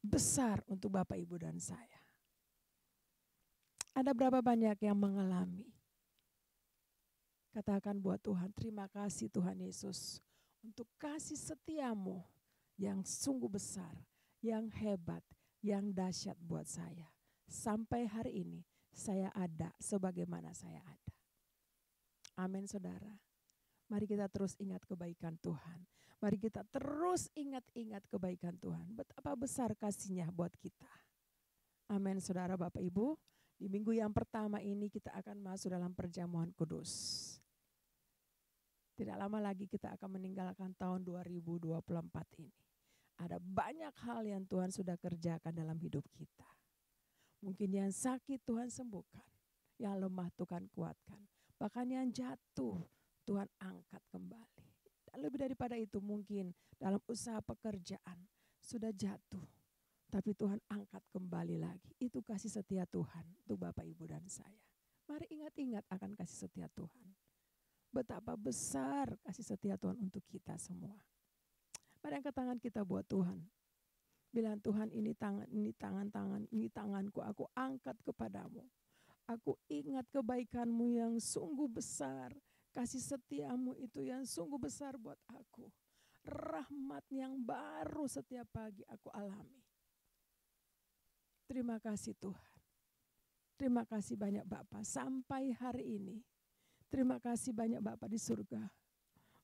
besar untuk Bapak, Ibu, dan saya. Ada berapa banyak yang mengalami? Katakan buat Tuhan, terima kasih Tuhan Yesus untuk kasih setiamu yang sungguh besar, yang hebat, yang dahsyat buat saya. Sampai hari ini saya ada sebagaimana saya ada. Amin saudara. Mari kita terus ingat kebaikan Tuhan. Mari kita terus ingat-ingat kebaikan Tuhan. Betapa besar kasih-Nya buat kita. Amin saudara, Bapak, Ibu. Di minggu yang pertama ini kita akan masuk dalam perjamuan kudus. Tidak lama lagi kita akan meninggalkan tahun 2024 ini. Ada banyak hal yang Tuhan sudah kerjakan dalam hidup kita. Mungkin yang sakit Tuhan sembuhkan. Yang lemah Tuhan kuatkan. Bahkan yang jatuh Tuhan angkat kembali. Dan lebih daripada itu mungkin dalam usaha pekerjaan sudah jatuh. Tapi Tuhan angkat kembali lagi. Itu kasih setia Tuhan untuk Bapak, Ibu, dan saya. Mari ingat-ingat akan kasih setia Tuhan. Betapa besar kasih setia Tuhan untuk kita semua. Mari angkat tangan kita buat Tuhan. Bilang, Tuhan, ini tanganku, aku angkat kepadamu. Aku ingat kebaikan-Mu yang sungguh besar. Kasih setiamu itu yang sungguh besar buat aku. Rahmat yang baru setiap pagi aku alami. Terima kasih Tuhan. Terima kasih banyak Bapa sampai hari ini. Terima kasih banyak Bapa di surga.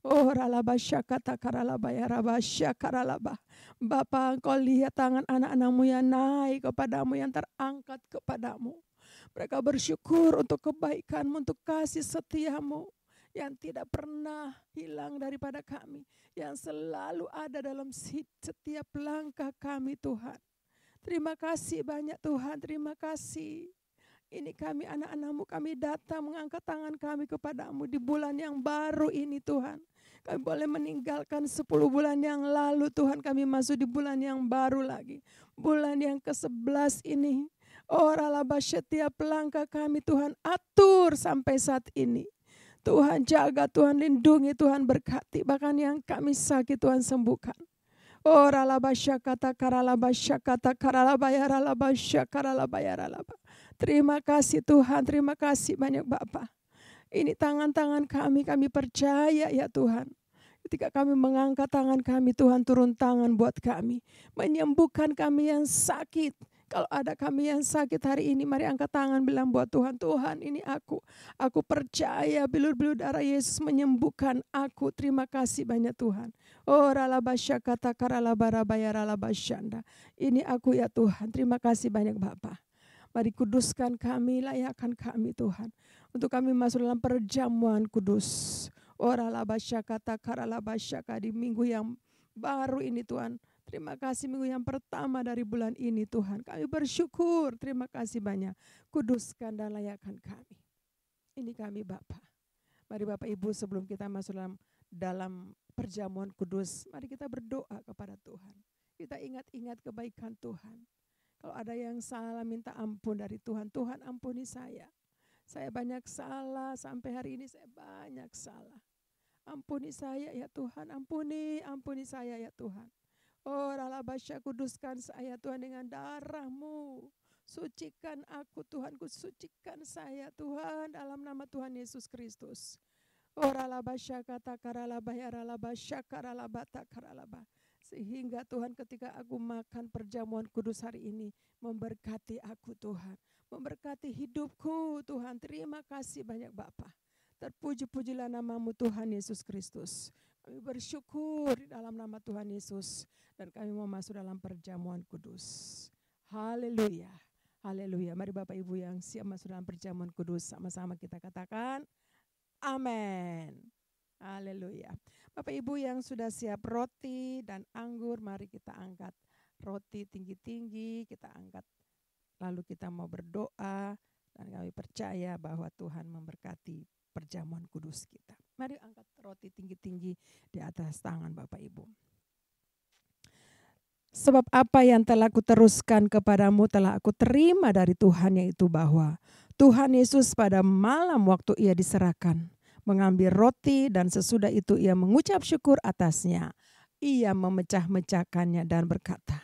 Oh ralaba syakata karalaba ya raba syakaralaba. Bapa, Engkau lihat tangan anak-anakmu yang naik kepadamu, yang terangkat kepadamu. Mereka bersyukur untuk kebaikan-Mu, untuk kasih setia-Mu yang tidak pernah hilang daripada kami, yang selalu ada dalam setiap langkah kami Tuhan. Terima kasih banyak Tuhan, terima kasih. Ini kami anak-anak-Mu, kami datang mengangkat tangan kami kepadamu di bulan yang baru ini Tuhan. Kami boleh meninggalkan 10 bulan yang lalu Tuhan, kami masuk di bulan yang baru lagi. Bulan yang ke-11 ini. Setiap langkah kami Tuhan atur sampai saat ini. Tuhan jaga, Tuhan lindungi, Tuhan berkati. Bahkan yang kami sakit Tuhan sembuhkan. Terima kasih Tuhan, terima kasih banyak Bapa. Ini tangan-tangan kami percaya ya Tuhan. Ketika kami mengangkat tangan kami, Tuhan turun tangan buat kami. Menyembuhkan kami yang sakit. Kalau ada kami yang sakit hari ini, mari angkat tangan bilang buat Tuhan, Tuhan ini aku. Aku percaya bilur-bilur darah Yesus menyembuhkan aku. Terima kasih banyak Tuhan. Ini aku ya Tuhan. Terima kasih banyak Bapa. Mari kuduskan kami, layakkan kami Tuhan. Untuk kami masuk dalam perjamuan kudus. Di minggu yang baru ini Tuhan. Terima kasih minggu yang pertama dari bulan ini Tuhan. Kami bersyukur, terima kasih banyak. Kuduskan dan layakkan kami. Ini kami Bapa. Mari Bapak Ibu sebelum kita masuk dalam perjamuan kudus, mari kita berdoa kepada Tuhan. Kita ingat-ingat kebaikan Tuhan. Kalau ada yang salah minta ampun dari Tuhan. Tuhan ampuni saya. Saya banyak salah, sampai hari ini saya banyak salah. Ampuni saya ya Tuhan, ampuni saya ya Tuhan. Kuduskan saya Tuhan dengan darah-Mu. Sucikan aku Tuhan, sucikan saya Tuhan dalam nama Tuhan Yesus Kristus. Sehingga Tuhan ketika aku makan perjamuan kudus hari ini, memberkati aku Tuhan. Memberkati hidupku Tuhan. Terima kasih banyak Bapa. Terpuji-pujilah nama-Mu Tuhan Yesus Kristus. Kami bersyukur di dalam nama Tuhan Yesus. Dan kami mau masuk dalam perjamuan kudus. Haleluya. Haleluya. Mari Bapak Ibu yang siap masuk dalam perjamuan kudus. Sama-sama kita katakan amin. Haleluya. Bapak Ibu yang sudah siap roti dan anggur, mari kita angkat roti tinggi-tinggi. Kita angkat. Lalu kita mau berdoa. Dan kami percaya bahwa Tuhan memberkati perjamuan kudus kita. Mari angkat roti tinggi-tinggi di atas tangan Bapak Ibu. Sebab apa yang telah kuteruskan kepadamu telah aku terima dari Tuhan, yaitu bahwa Tuhan Yesus pada malam waktu ia diserahkan, mengambil roti dan sesudah itu ia mengucap syukur atasnya. Ia memecah-mecahkannya dan berkata,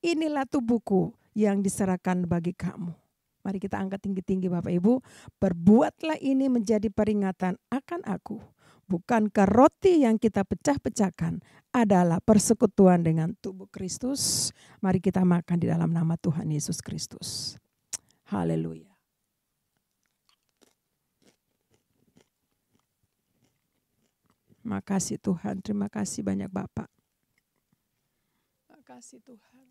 inilah tubuhku yang diserahkan bagi kamu. Mari kita angkat tinggi-tinggi Bapak Ibu. Berbuatlah ini menjadi peringatan akan aku. Bukankah roti yang kita pecah-pecahkan adalah persekutuan dengan tubuh Kristus? Mari kita makan di dalam nama Tuhan Yesus Kristus. Haleluya. Makasih Tuhan, terima kasih banyak Bapak. Makasih Tuhan.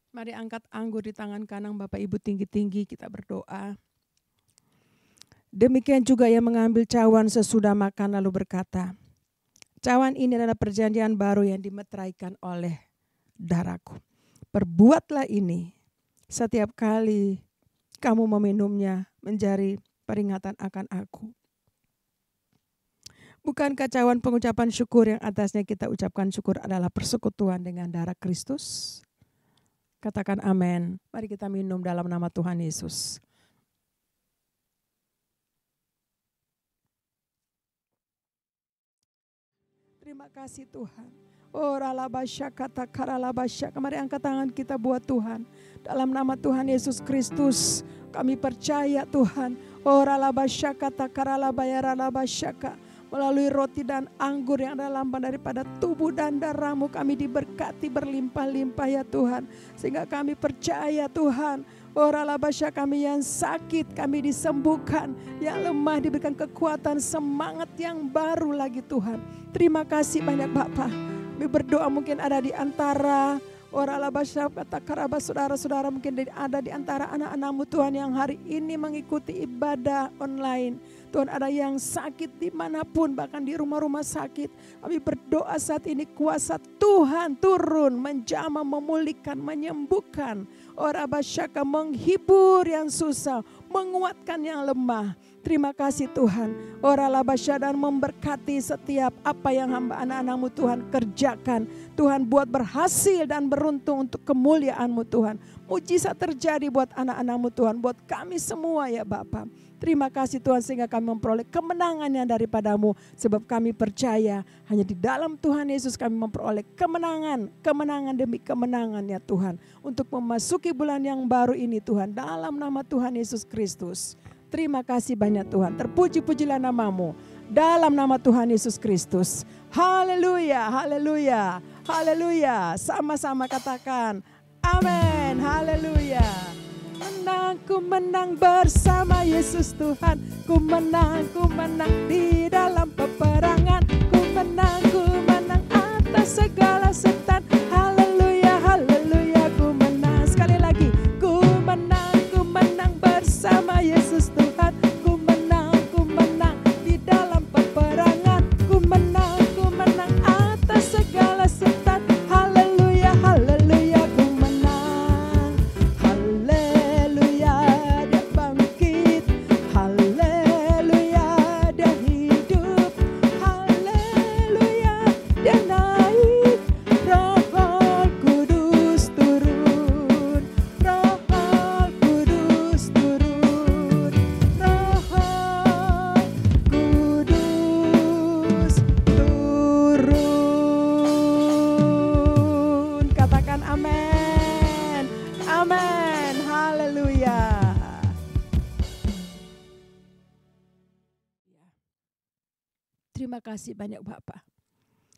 Mari angkat anggur di tangan kanan Bapak Ibu tinggi-tinggi, kita berdoa. Demikian juga ia mengambil cawan sesudah makan lalu berkata, cawan ini adalah perjanjian baru yang dimeteraikan oleh darahku. Perbuatlah ini setiap kali kamu meminumnya menjadi peringatan akan aku. Bukankah cawan pengucapan syukur yang atasnya kita ucapkan syukur adalah persekutuan dengan darah Kristus? Katakan amin. Mari kita minum dalam nama Tuhan Yesus. Terima kasih Tuhan. Mari angkat tangan kita buat Tuhan. Dalam nama Tuhan Yesus Kristus, kami percaya Tuhan. Melalui roti dan anggur yang adalah lambang daripada tubuh dan darah-Mu, kami diberkati berlimpah-limpah ya Tuhan. Sehingga kami percaya Tuhan, kami yang sakit kami disembuhkan, yang lemah diberikan kekuatan, semangat yang baru lagi Tuhan. Terima kasih banyak Bapa. Kami berdoa mungkin ada di antara saudara-saudara mungkin ada di antara anak-anak-Mu Tuhan yang hari ini mengikuti ibadah online. Tuhan, ada yang sakit dimanapun, bahkan di rumah-rumah sakit. Kami berdoa saat ini kuasa Tuhan turun, menjamah, memulihkan, menyembuhkan. Menghibur yang susah, menguatkan yang lemah. Terima kasih Tuhan. Dan memberkati setiap apa yang hamba anak-anak-Mu Tuhan kerjakan. Tuhan buat berhasil dan beruntung untuk kemuliaan-Mu Tuhan. Mujizat terjadi buat anak-anak-Mu Tuhan, buat kami semua ya Bapa. Terima kasih Tuhan sehingga kami memperoleh kemenangan yang daripada-Mu. Sebab kami percaya hanya di dalam Tuhan Yesus kami memperoleh kemenangan. Kemenangan demi kemenangan ya Tuhan. Untuk memasuki bulan yang baru ini Tuhan. Dalam nama Tuhan Yesus Kristus. Terima kasih banyak Tuhan. Terpuji-pujilah nama-Mu. Dalam nama Tuhan Yesus Kristus. Haleluya, haleluya, haleluya. Sama-sama katakan amin, haleluya. Menang, ku menang bersama Yesus Tuhan. Ku menang di dalam peperangan. Ku menang atas segala setan. Haleluya, haleluya, ku menang. Sekali lagi, ku menang bersama Yesus Tuhan. Ku menang di dalam peperangan. Ku menang atas segala setan. Haleluya, haleluya, ku menang. Haleluya, dia bangkit. Haleluya, dia hidup. Haleluya, dia naik. Roh Kudus turun. Roh Kudus turun. Roh Kudus turun. Katakan amin. Amin. Haleluya. Terima kasih banyak Bapak.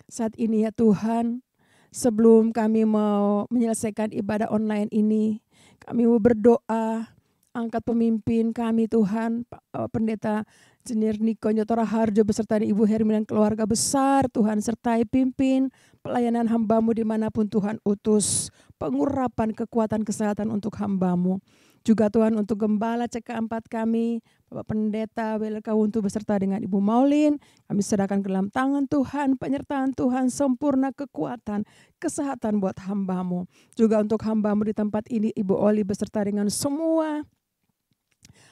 Saat ini ya Tuhan, sebelum kami mau menyelesaikan ibadah online ini, kami mau berdoa, angkat pemimpin kami Tuhan, Pendeta Insinyur Niko Nyotora Harjo beserta Ibu Hermin dan keluarga besar Tuhan, sertai pimpin pelayanan hamba-Mu dimanapun Tuhan utus, pengurapan kekuatan kesehatan untuk hamba-Mu. Juga Tuhan untuk Gembala CK4 kami, Bapak Pendeta Welka Wuntu beserta dengan Ibu Maulin, kami serahkan ke dalam tangan Tuhan, penyertaan Tuhan, sempurna kekuatan, kesehatan buat hamba-Mu. Juga untuk hamba-Mu di tempat ini, Ibu Oli beserta dengan semua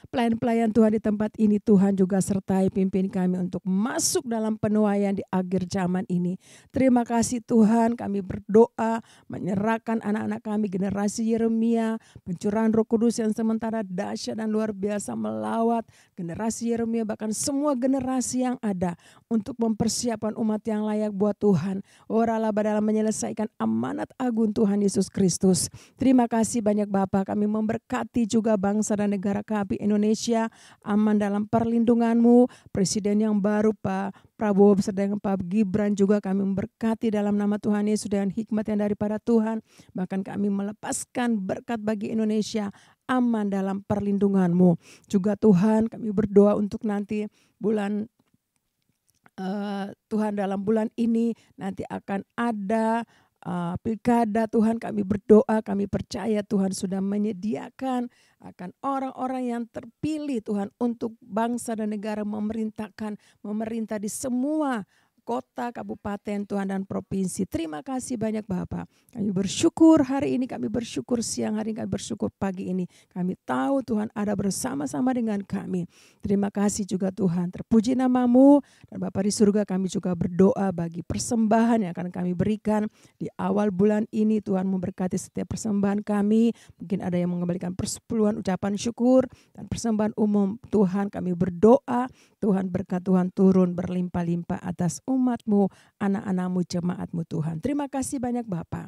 pelayan-pelayan Tuhan di tempat ini, Tuhan juga sertai pimpin kami untuk masuk dalam penuaian di akhir zaman ini. Terima kasih Tuhan, kami berdoa menyerahkan anak-anak kami generasi Yeremia, pencurahan Roh Kudus yang sementara dahsyat dan luar biasa melawat generasi Yeremia, bahkan semua generasi yang ada untuk mempersiapkan umat yang layak buat Tuhan. Oralaba dalam menyelesaikan amanat agung Tuhan Yesus Kristus. Terima kasih banyak Bapa, kami memberkati juga bangsa dan negara kami Indonesia, aman dalam perlindungan-Mu. Presiden yang baru Pak Prabowo beserta dengan Pak Gibran juga kami memberkati dalam nama Tuhan Yesus dengan hikmat yang daripada Tuhan. Bahkan kami melepaskan berkat bagi Indonesia, aman dalam perlindungan-Mu. Juga Tuhan kami berdoa untuk nanti bulan Tuhan, dalam bulan ini nanti akan ada pilkada. Tuhan, kami berdoa, kami percaya Tuhan sudah menyediakan akan orang-orang yang terpilih Tuhan untuk bangsa dan negara, memerintah di semua kota, kabupaten Tuhan dan provinsi. Terima kasih banyak Bapak. Kami bersyukur hari ini, kami bersyukur siang hari ini, kami bersyukur pagi ini. Kami tahu Tuhan ada bersama-sama dengan kami. Terima kasih juga Tuhan. Terpuji nama-Mu. Dan Bapak di surga, kami juga berdoa bagi persembahan yang akan kami berikan di awal bulan ini. Tuhan memberkati setiap persembahan kami. Mungkin ada yang mengembalikan persepuluhan ucapan syukur dan persembahan umum. Tuhan, kami berdoa Tuhan, berkat Tuhan turun berlimpah-limpah atas umat-Mu, anak-anak-Mu, jemaat-Mu Tuhan. Terima kasih banyak Bapak.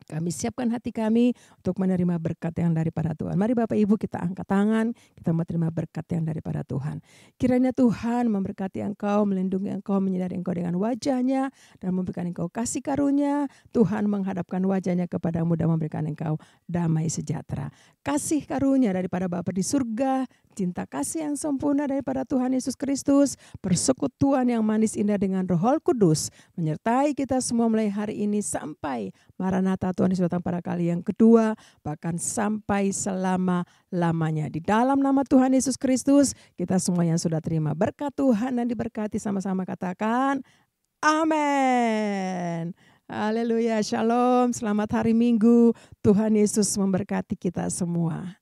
Kami siapkan hati kami untuk menerima berkat yang daripada Tuhan. Mari Bapak Ibu kita angkat tangan, kita mau terima berkat yang daripada Tuhan. Kiranya Tuhan memberkati engkau, melindungi engkau, menyinari engkau dengan wajahnya, dan memberikan engkau kasih karunia. Tuhan menghadapkan wajahnya kepadamu dan memberikan engkau damai sejahtera. Kasih karunia daripada Bapa di surga, cinta kasih yang sempurna daripada Tuhan Yesus Kristus, persekutuan yang manis indah dengan Roh Kudus, menyertai kita semua mulai hari ini sampai Maranatha Tuhan Yesus datang pada kali yang kedua, bahkan sampai selama-lamanya. Di dalam nama Tuhan Yesus Kristus, kita semua yang sudah terima berkat Tuhan dan diberkati, sama-sama katakan amin. Haleluya, shalom, selamat hari Minggu. Tuhan Yesus memberkati kita semua.